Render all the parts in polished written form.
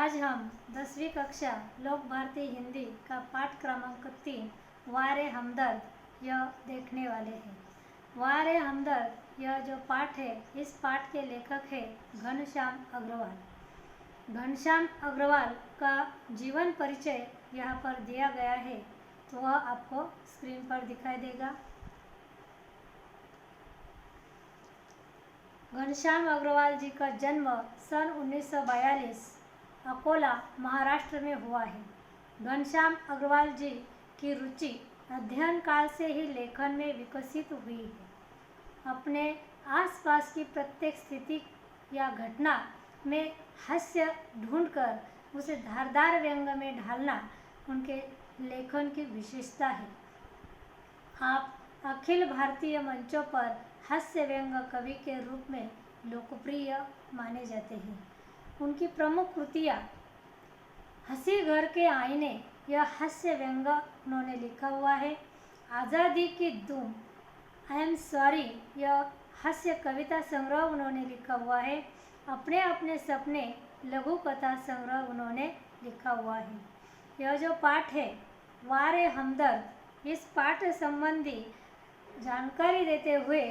आज हम 10वीं कक्षा लोक भारती हिंदी का पाठ क्रमांक 3 वारे हमदर्द यह देखने वाले हैं। वारे हमदर्द यह जो पाठ है, इस पाठ के लेखक है घनश्याम अग्रवाल। घनश्याम अग्रवाल का जीवन परिचय यहाँ पर दिया गया है, तो वह आपको स्क्रीन पर दिखाई देगा। घनश्याम अग्रवाल जी का जन्म सन 1942 अकोला महाराष्ट्र में हुआ है। घनश्याम अग्रवाल जी की रुचि अध्ययन काल से ही लेखन में विकसित हुई है। अपने आसपास की प्रत्येक स्थिति या घटना में हास्य ढूंढकर उसे धारदार व्यंग में ढालना उनके लेखन की विशेषता है। आप अखिल भारतीय मंचों पर हास्य व्यंग कवि के रूप में लोकप्रिय माने जाते हैं। उनकी प्रमुख कृतियाँ हंसी घर के आईने, यह हास्य व्यंग उन्होंने लिखा हुआ है। आज़ादी की धूम, आई एम सॉरी, यह हास्य कविता संग्रह उन्होंने लिखा हुआ है। अपने अपने सपने लघु कथा संग्रह उन्होंने लिखा हुआ है। यह जो पाठ है वारे हमदर्द, इस पाठ संबंधी जानकारी देते हुए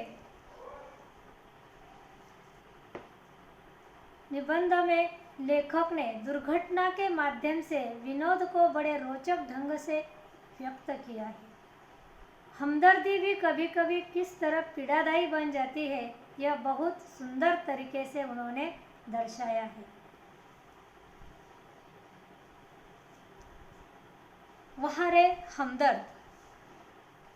निबंध में लेखक ने दुर्घटना के माध्यम से विनोद को बड़े रोचक ढंग से व्यक्त किया है। हमदर्दी भी कभी कभी किस तरह पीड़ादायी बन जाती है, यह बहुत सुंदर तरीके से उन्होंने दर्शाया है। वहारे हमदर्द,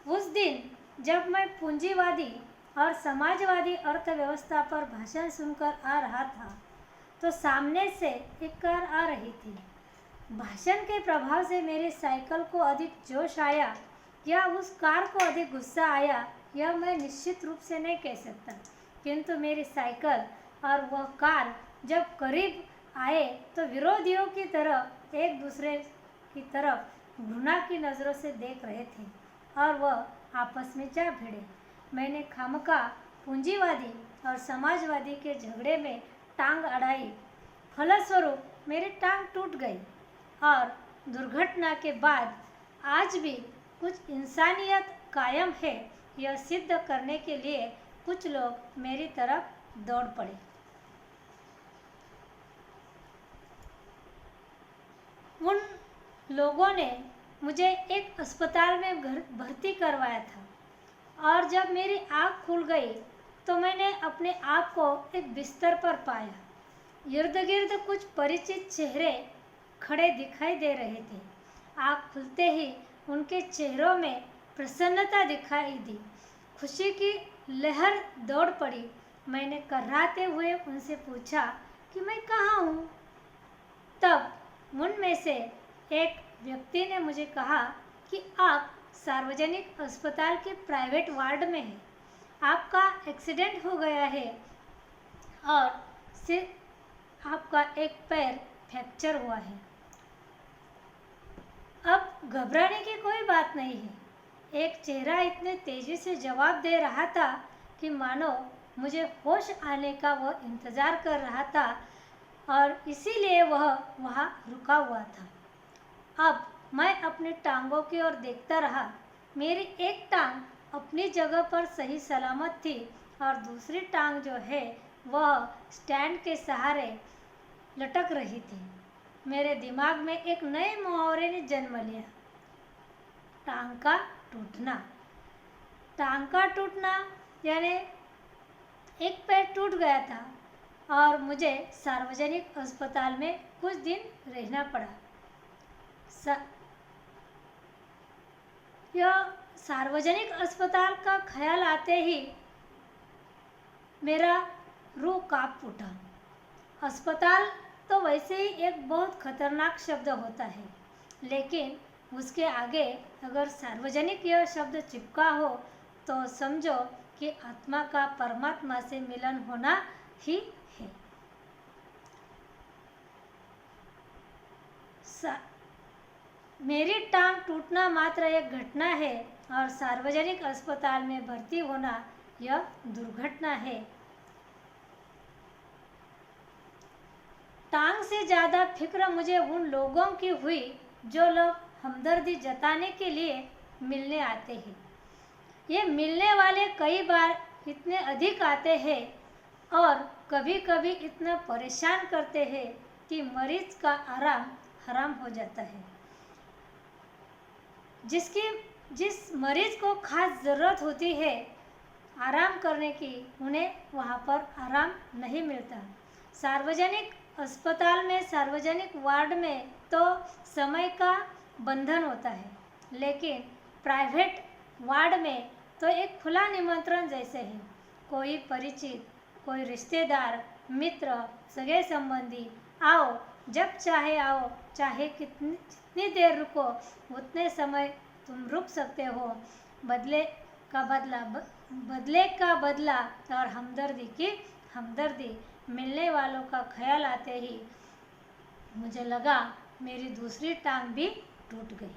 उस दिन जब मैं पूंजीवादी और समाजवादी अर्थव्यवस्था पर भाषण सुनकर आ रहा था, तो सामने से एक कार आ रही थी। भाषण के प्रभाव से मेरी साइकिल को अधिक जोश आया या उस कार को अधिक गुस्सा आया, यह मैं निश्चित रूप से नहीं कह सकता, किंतु मेरी साइकिल और वह कार जब करीब आए तो विरोधियों की तरह एक दूसरे की तरफ घृणा की नज़रों से देख रहे थे और वह आपस में जा भिड़े। मैंने खामखा पूंजीवादी और समाजवादी के झगड़े में टांग अड़ाई। फलस्वरूप मेरी टांग टूट गई और दुर्घटना के बाद आज भी कुछ इंसानियत कायम है, यह सिद्ध करने के लिए कुछ लोग मेरी तरफ दौड़ पड़े। उन लोगों ने मुझे एक अस्पताल में भर्ती करवाया था और जब मेरी आँख खुल गई तो मैंने अपने आप को एक बिस्तर पर पाया। इर्द गिर्द कुछ परिचित चेहरे खड़े दिखाई दे रहे थे। आँख खुलते ही उनके चेहरों में प्रसन्नता दिखाई दी। खुशी की लहर दौड़ पड़ी। मैंने कर्राते हुए उनसे पूछा कि मैं कहाँ हूँ। तब उनमें से एक व्यक्ति ने मुझे कहा कि आप सार्वजनिक अस्पताल के प्राइवेट वार्ड में हैं। आपका एक्सीडेंट हो गया है और सिर्फ आपका एक पैर फ्रैक्चर हुआ है। अब घबराने की कोई बात नहीं है। एक चेहरा इतने तेजी से जवाब दे रहा था कि मानो मुझे होश आने का वह इंतज़ार कर रहा था और इसीलिए वह वहाँ रुका हुआ था। अब मैं अपनी टांगों की ओर देखता रहा। मेरी एक टांग अपनी जगह पर सही सलामत थी और दूसरी टांग जो है वह स्टैंड के सहारे लटक रही थी। मेरे दिमाग में एक नए मुहावरे ने जन्म लिया, टांग का टूटना। टांग का टूटना यानी एक पैर टूट गया था और मुझे सार्वजनिक अस्पताल में कुछ दिन रहना पड़ा। यह सार्वजनिक अस्पताल का ख्याल आते ही मेरा रूह कांप उठा। अस्पताल तो वैसे ही एक बहुत खतरनाक शब्द होता है, लेकिन उसके आगे अगर सार्वजनिक यह शब्द चिपका हो तो समझो कि आत्मा का परमात्मा से मिलन होना ही है। मेरी टांग टूटना मात्र एक घटना है और सार्वजनिक अस्पताल में भर्ती होना यह दुर्घटना है। टांग से ज़्यादा फिक्र मुझे उन लोगों की हुई जो लोग हमदर्दी जताने के लिए मिलने आते हैं। ये मिलने वाले कई बार इतने अधिक आते हैं और कभी कभी इतना परेशान करते हैं कि मरीज का आराम हराम हो जाता है। जिस मरीज को खास ज़रूरत होती है आराम करने की, उन्हें वहाँ पर आराम नहीं मिलता। सार्वजनिक अस्पताल में, सार्वजनिक वार्ड में तो समय का बंधन होता है, लेकिन प्राइवेट वार्ड में तो एक खुला निमंत्रण जैसे है। कोई परिचित, कोई रिश्तेदार, मित्र, सगे संबंधी, आओ, जब चाहे आओ, चाहे जितनी देर रुको उतने समय तुम रुक सकते हो। बदले का बदला और हमदर्दी की हमदर्दी। मिलने वालों का ख्याल आते ही मुझे लगा मेरी दूसरी टांग भी टूट गई।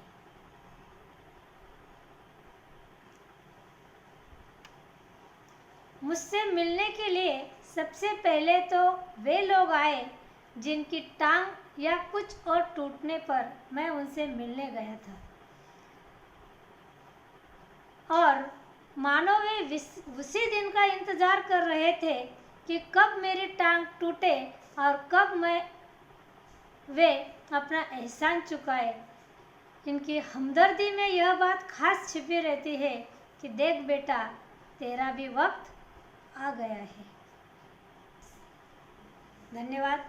मुझसे मिलने के लिए सबसे पहले तो वे लोग आए जिनकी टांग या कुछ और टूटने पर मैं उनसे मिलने गया था, और मानो वे उसी दिन का इंतज़ार कर रहे थे कि कब मेरी टांग टूटे और कब वे अपना एहसान चुकाए। इनकी हमदर्दी में यह बात खास छिपी रहती है कि देख बेटा, तेरा भी वक्त आ गया है। धन्यवाद।